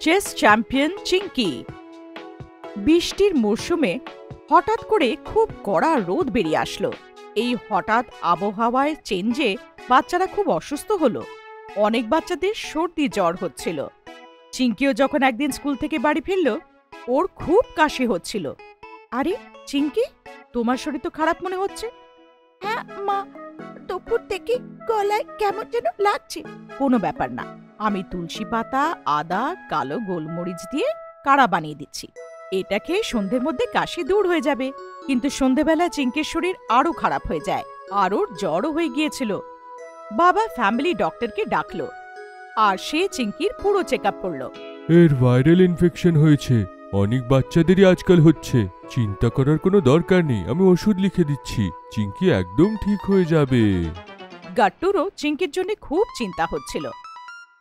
Chess champion Chinki. বৃষ্টির মরশুমে হঠাৎ করে খুব কড়া রোদ বেরিয়ে আসলো। এই হঠাৎ আবহাওয়ায় চেঞ্জে বাচ্চারা খুব অসুস্থ হলো। অনেক বাচ্চাদের সর্দি জ্বর হচ্ছিল। চিঙ্কিও যখন একদিন স্কুল থেকে বাড়ি ফিরল, ওর খুব কাশি হচ্ছিল। আরে চিঙ্কি, তোমার শরীর তো খারাপ মনে হচ্ছে। হ্যাঁ মা, দুপুর থেকে গলায় কেমন যেন লাগছে। কোনো ব্যাপার না, আমি তুলসী পাতা, আদা, কালো গোলমরিচ দিয়ে কাড়া বানিয়ে দিচ্ছি। এটা খেয়ে সন্ধ্যের মধ্যে কাশি দূর হয়ে যাবে। কিন্তু সন্ধ্যেবেলা চিঙ্কির শরীর আরো খারাপ হয়ে যায়, আর ওর জ্বরও হয়ে গিয়েছিল। বাবা ফ্যামিলি ডক্টরকে ডাকলো, আর সে চিঙ্কির পুরো চেক আপ করলো। এর ভাইরাল ইনফেকশন হয়েছে, অনেক বাচ্চাদেরই আজকাল হচ্ছে। চিন্তা করার কোনো দরকার নেই, আমি ওষুধ লিখে দিচ্ছি, চিঙ্কি একদম ঠিক হয়ে যাবে। গাট্টুরও চিঙ্কির জন্য খুব চিন্তা হচ্ছিল।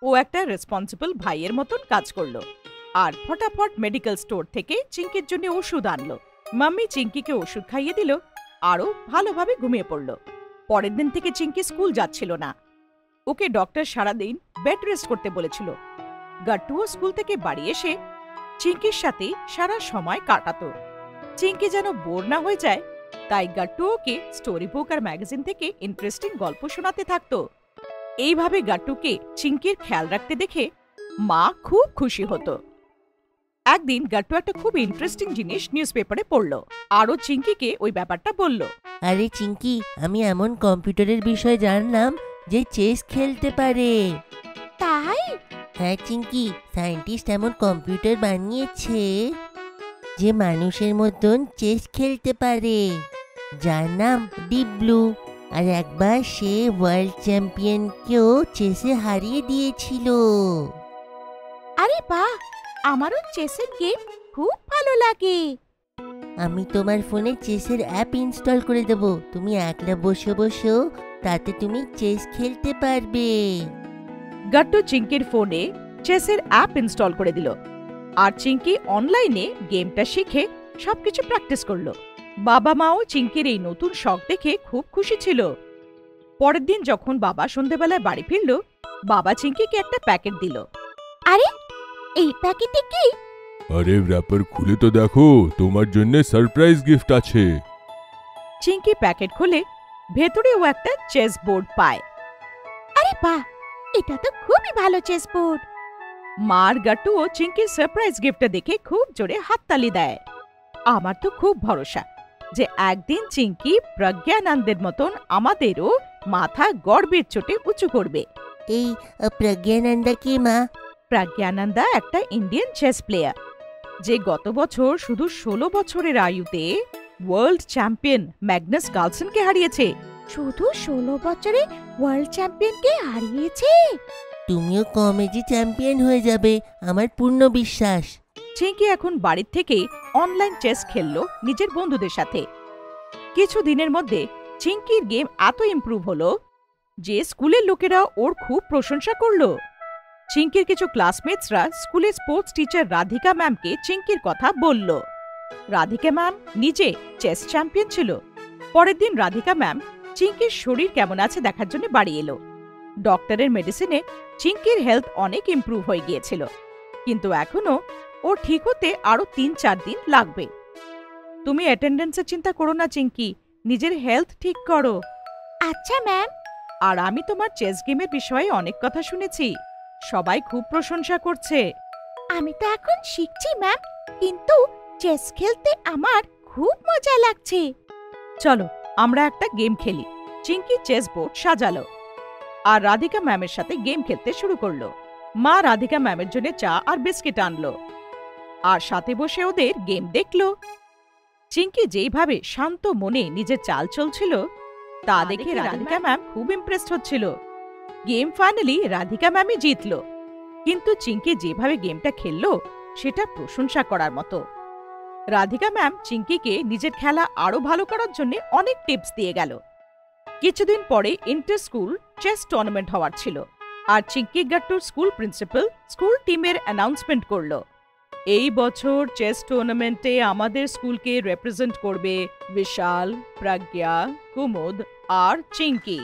ও একটা রেসপন্সিবল ভাইয়ের মতন কাজ করলো, আর ফটাফট মেডিকেল স্টোর থেকে চিঙ্কির জন্য ওষুধ আনলো। মাম্মি চিঙ্কিকে ওষুধ খাইয়ে দিল, আরও ভালোভাবে ঘুমিয়ে পড়ল। পরের দিন থেকে চিঙ্কি স্কুল যাচ্ছিল না। ওকে ডক্টর সারাদিন বেড রেস্ট করতে বলেছিল। গাট্টুও স্কুল থেকে বাড়ি এসে চিঙ্কির সাথে সারা সময় কাটাতো। চিঙ্কি যেন বোর না হয়ে যায়, তাই গাট্টু ওকে স্টোরি বুক আর ম্যাগাজিন থেকে ইন্টারেস্টিং গল্প শোনাতে থাকতো। এইভাবে গাট্টুকে চিঙ্কির খেয়াল রাখতে দেখে মা খুব খুশি হতো। একদিন গাট্টু একটা খুব ইন্টারেস্টিং জিনিস নিউজ পেপারে পড়ল, আরও চিঙ্কিকে ওই ব্যাপারটা বলল। আরে চিঙ্কি, আমি এমন কম্পিউটারের বিষয়ে জানলাম যে চেস খেলতে পারে। তাই? হ্যাঁ চিঙ্কি, সায়েন্টিস্ট এমন কম্পিউটার বানিয়েছে যে মানুষের মতন চেস খেলতে পারে, যার নাম ডিপ ব্লু। আর একবার সে ওয়ার্ল্ড চ্যাম্পিয়নকেও চেসে হারিয়ে দিয়েছিল। আরে বাহ, আমারও চেসের গেম খুব ভালো লাগে। আমি তোমার ফোনে চেসের অ্যাপ ইনস্টল করে দেব, তুমি একলা বসে বসেও তাতে তুমি চেস খেলতে পারবে। গাট্টু চিঙ্কির ফোনে চেসের অ্যাপ ইনস্টল করে দিল, আর চিঙ্কি অনলাইনে গেমটা শিখে সবকিছু প্র্যাকটিস করলো। বাবা মাও চিঙ্কির এই নতুন শখ দেখে খুব খুশি ছিল। পরের দিন যখন বাবা সন্ধ্যেবেলায় বাড়ি ফিরল, বাবা চিঙ্কিকে একটা প্যাকেট দিল। আরে এই প্যাকেটে কি? আরে র‍্যাপার খুলে তো দেখো, তোমার জন্য সারপ্রাইজ গিফট আছে। চিঙ্কি প্যাকেট খুলে ভেতরে ও একটা চেস বোর্ড পায়। আরে বাহ, এটা তো খুবই ভালো চেস বোর্ড। মার গাট্টু ও চিঙ্কির সারপ্রাইজ গিফটটা দেখে খুব জোরে হাততালি দেয়। আমার তো খুব ভরসা যে একদিন চিঙ্কি প্রজ্ঞানন্দের মতন আমাদেরও মাথা গর্বের চোটে উঁচু করবে। এই প্রজ্ঞানন্দা কি মা? প্রজ্ঞানন্দা একটা ইন্ডিয়ান চেস প্লেয়ার, যে গত বছর শুধু 16 বছরের আয়ুতে ওয়ার্ল্ড চ্যাম্পিয়ন ম্যাগনাস কার্লসেনকে হারিয়েছে। শুধু 16 বছরে ওয়ার্ল্ড চ্যাম্পিয়নকে হারিয়েছে? তুমিও কমেডি চ্যাম্পিয়ন হয়ে যাবে, আমার পূর্ণ বিশ্বাস। চিঙ্কি এখন বাড়ির থেকে অনলাইন চেস খেললো নিজের বন্ধুদের সাথে। কিছু দিনের মধ্যে চিঙ্কির গেম এত ইমপ্রুভ হলো যে স্কুলের লোকেরা ওর খুব প্রশংসা করলো। চিঙ্কির কিছু ক্লাসমেটসরা স্কুলের স্পোর্টস টিচার রাধিকা ম্যামকে চিঙ্কির কথা বলল। রাধিকা ম্যাম নিজে চেস চ্যাম্পিয়ন ছিল। পরের দিন রাধিকা ম্যাম চিঙ্কির শরীর কেমন আছে দেখার জন্য বাড়ি এলো। ডক্টরের মেডিসিনে চিঙ্কির হেলথ অনেক ইমপ্রুভ হয়ে গিয়েছিল, কিন্তু এখনো ও ঠিক হতে আরো 3-4 দিন লাগবে। তুমি অ্যাটেন্ডেন্সের চিন্তা করো না চিঙ্কি, নিজের হেলথ ঠিক করো। আচ্ছা ম্যাম। আর আমি তোমার চেস গেমের বিষয়ে অনেক কথা শুনেছি, সবাই খুব প্রশংসা করছে। আমি তো এখন শিখছি ম্যাম, কিন্তু চেস খেলতে আমার খুব মজা লাগছে। চলো আমরা একটা গেম খেলি। চিঙ্কি চেস বোর্ড সাজালো আর রাধিকা ম্যামের সাথে গেম খেলতে শুরু করলো। মা রাধিকা ম্যামের জন্য চা আর বিস্কিট আনলো, আর সাথে বসে ওদের গেম দেখলো। চিঙ্কি যেইভাবে শান্ত মনে নিজের চাল চলছিল তা দেখে রাধিকা ম্যাম খুব ইমপ্রেসড হচ্ছিল। গেম ফাইনালি রাধিকা ম্যামই জিতল, কিন্তু চিঙ্কি যেভাবে গেমটা খেললো সেটা প্রশংসা করার মতো। রাধিকা ম্যাম চিঙ্কিকে নিজের খেলা আরো ভালো করার জন্য অনেক টিপস দিয়ে গেল। কিছুদিন পরে ইন্টার স্কুল চেস টুর্নামেন্ট হওয়ার ছিল, আর চিঙ্কি গাট্টুর স্কুল প্রিন্সিপাল স্কুল টিমের অ্যানাউন্সমেন্ট করল, এই বছর চেস টুর্নামেন্টে আমাদের স্কুলকে রিপ্রেজেন্ট করবে বিশাল, প্রজ্ঞা, কুমুদ আর চিঙ্কি।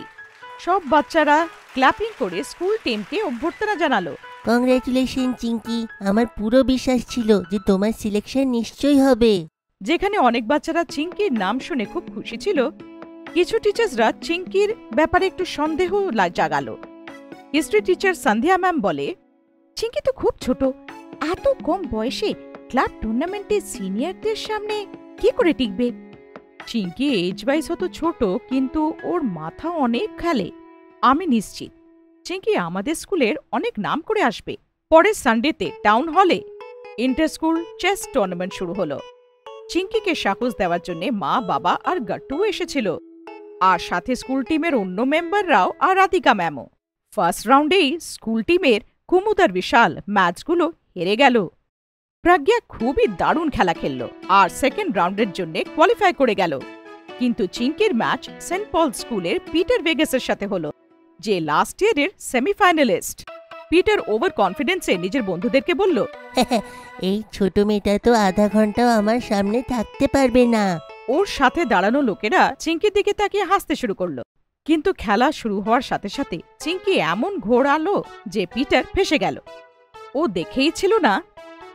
সব বাচ্চারা ক্ল্যাপিং করে স্কুল টিমকে অভ্যর্থনা জানালো। কংগ্রাচুলেশন চিঙ্কি, আমার পুরো বিশ্বাস ছিল যে তোমার সিলেকশন নিশ্চয়ই হবে। যেখানে অনেক বাচ্চারা চিঙ্কির নাম শুনে খুব খুশি ছিল, কিছু টিচার্সরা চিঙ্কির ব্যাপারে একটু সন্দেহ জাগালো। হিস্ট্রি টিচার সন্ধ্যা ম্যাম বলে, চিঙ্কি তো খুব ছোট, এত কম বয়সে ক্লাব টুর্নামেন্টে সিনিয়রদের সামনে কি করে টিকবে? চিঙ্কি এজ ওয়াইজ হতো ছোট, কিন্তু ওর মাথা অনেক খেলে। আমি নিশ্চিত চিঙ্কি আমাদের স্কুলের অনেক নাম করে আসবে। পরের সানডেতে টাউন হলে ইন্টার স্কুল চেস টুর্নামেন্ট শুরু হলো। চিঙ্কিকে সাহস দেওয়ার জন্য মা, বাবা আর গাট্টুও এসেছিল, আর সাথে স্কুল টিমের অন্য মেম্বাররাও আর রাধিকা ম্যামও। ফার্স্ট রাউন্ডেই স্কুল টিমের কুমুদ আর বিশাল ম্যাচগুলো হেরে গেল। প্রজ্ঞা খুবই দারুণ খেলা খেলল আর সেকেন্ড রাউন্ডের জন্য কোয়ালিফাই করে গেল। কিন্তু চিঙ্কির ম্যাচ সেন্ট পল স্কুলের পিটার ভেগাসের সাথে হলো, যে লাস্ট ইয়ারের সেমিফাইনালিস্ট। পিটার ওভার কনফিডেন্সে নিজের বন্ধুদেরকে বলল, এই ছোট মেয়েটা তো আধা ঘন্টাও আমার সামনে থাকতে পারবে না। ওর সাথে দাঁড়ানো লোকেরা চিঙ্কির দিকে তাকিয়ে হাসতে শুরু করলো। কিন্তু খেলা শুরু হওয়ার সাথে সাথে চিঙ্কি এমন ঘোরালো যে পিটার ফেঁসে গেল। ও দেখেই ছিল না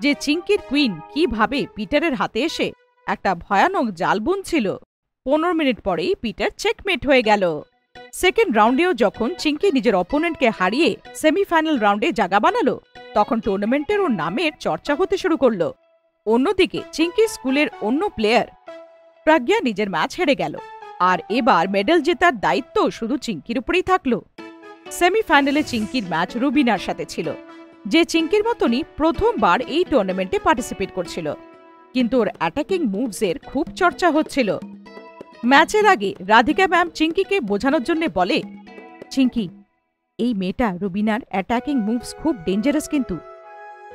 যে চিঙ্কির কুইন কিভাবে পিটারের হাতে এসে একটা ভয়ানক জাল বুনছিল। 15 মিনিট পরেই পিটার চেকমেট হয়ে গেল। সেকেন্ড রাউন্ডেও যখন চিঙ্কি নিজের অপোনেন্টকে হারিয়ে সেমিফাইনাল রাউন্ডে জায়গা বানালো, তখন টুর্নামেন্টের ওর নামের চর্চা হতে শুরু করলো। অন্যদিকে চিঙ্কি স্কুলের অন্য প্লেয়ার প্রজ্ঞা নিজের ম্যাচ হেরে গেল, আর এবার মেডেল জেতার দায়িত্ব শুধু চিঙ্কির উপরেই থাকলো। সেমিফাইনালে চিঙ্কির ম্যাচ রুবিনার সাথে ছিল, যে চিঙ্কির মতনই প্রথমবার এই টুর্নামেন্টে পার্টিসিপেট করছিল। কিন্তু ওর অ্যাটাকিং মুভসের খুব চর্চা হচ্ছিল। ম্যাচের আগে রাধিকা ম্যাম চিঙ্কিকে বোঝানোর জন্য বলে, চিঙ্কি, এই মেয়েটা রুবিনার অ্যাটাকিং মুভস খুব ডেঞ্জারাস কিন্তু।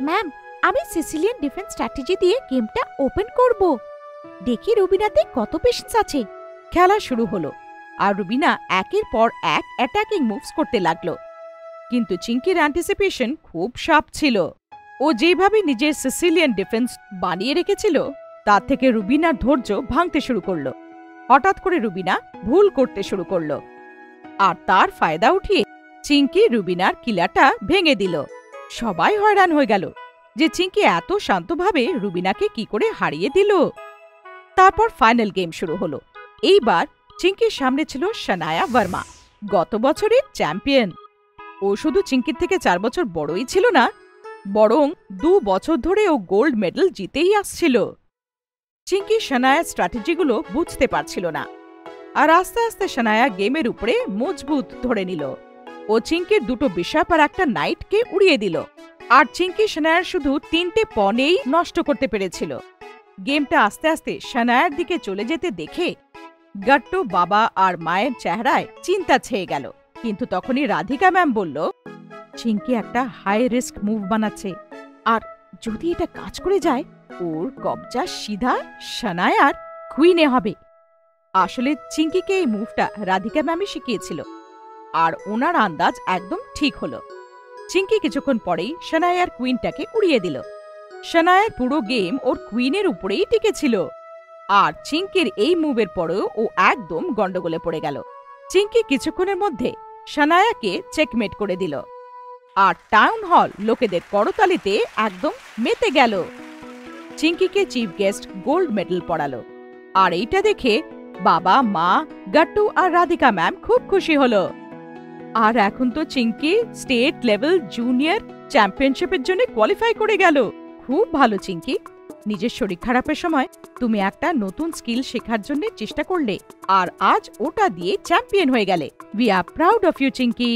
ম্যাম, আমি সিসিলিয়ান ডিফেন্স স্ট্র্যাটেজি দিয়ে গেমটা ওপেন করব। দেখি রুবিনাতে কত পেশেন্স আছে। খেলা শুরু হলো আর রুবিনা একের পর এক অ্যাটাকিং মুভস করতে লাগলো। কিন্তু চিঙ্কির অ্যান্টিসিপেশন খুব শার্প ছিল। ও যেভাবে নিজের সিসিলিয়ান ডিফেন্স বানিয়ে রেখেছিল, তার থেকে রুবিনার ধৈর্য ভাঙতে শুরু করলো। হঠাৎ করে রুবিনা ভুল করতে শুরু করলো, আর তার ফায়দা উঠিয়ে চিঙ্কি রুবিনার কিলাটা ভেঙে দিল। সবাই হয়রান হয়ে গেল যে চিঙ্কি এত শান্তভাবে রুবিনাকে কি করে হারিয়ে দিল। তারপর ফাইনাল গেম শুরু হলো। এইবার চিঙ্কির সামনে ছিল শানায়া ভার্মা, গত বছরের চ্যাম্পিয়ন। ও শুধু চিঙ্কির থেকে 4 বছর বড়ই ছিল না, বরং 2 বছর ধরে ও গোল্ড মেডেল জিতেই আসছিল। চিঙ্কি শানায়ার স্ট্র্যাটেজিগুলো বুঝতে পারছিল না, আর আস্তে আস্তে শানায়া গেমের উপরে মজবুত ধরে নিল। ও চিঙ্কির 2টো বিশপ আর একটা নাইটকে উড়িয়ে দিল, আর চিঙ্কি শানায়ার শুধু 3টে পনেই নষ্ট করতে পেরেছিল। গেমটা আস্তে আস্তে শানায়ার দিকে চলে যেতে দেখে গাট্টু বাবা আর মায়ের চেহারায় চিন্তা ছেয়ে গেল। কিন্তু তখনই রাধিকা ম্যাম বলল, চিঙ্কি একটা হাই রিস্ক মুভ বানাচ্ছে, আর যদি এটা কাজ করে যায়, ওর কবজা সিধা শানায়ার কুইনে হবে। আসলে চিঙ্কিকে এই মুভটা রাধিকা ম্যামই শিখিয়েছিল, আর ওনার আন্দাজ একদম ঠিক হলো। চিঙ্কি কিছুক্ষণ পরেই শানায়ার কুইনটাকে উড়িয়ে দিল। শানায়ার পুরো গেম ওর কুইনের উপরেই টিকেছিল, আর চিঙ্কির এই মুভের পরেও ও একদম গন্ডগোলে পড়ে গেল। চিঙ্কি কিছুক্ষণের মধ্যে শানায়াকে চেকমেট করে দিল, আর টাউন হল লোকেদের করতালিতে একদম মেতে গেল। চিঙ্কিকে চিফ গেস্ট গোল্ড মেডেল পড়ালো, আর এইটা দেখে বাবা, মা, গাট্টু আর রাধিকা ম্যাম খুব খুশি হলো। আর এখন তো চিঙ্কি স্টেট লেভেল জুনিয়র চ্যাম্পিয়নশিপের জন্য কোয়ালিফাই করে গেল। খুব ভালো চিঙ্কি, নিজের শরীর খারাপের সময় তুমি একটা নতুন স্কিল শেখার জন্য চেষ্টা করলে, আর আজ ওটা দিয়ে চ্যাম্পিয়ন হয়ে গেলে। We are proud of you Chinki.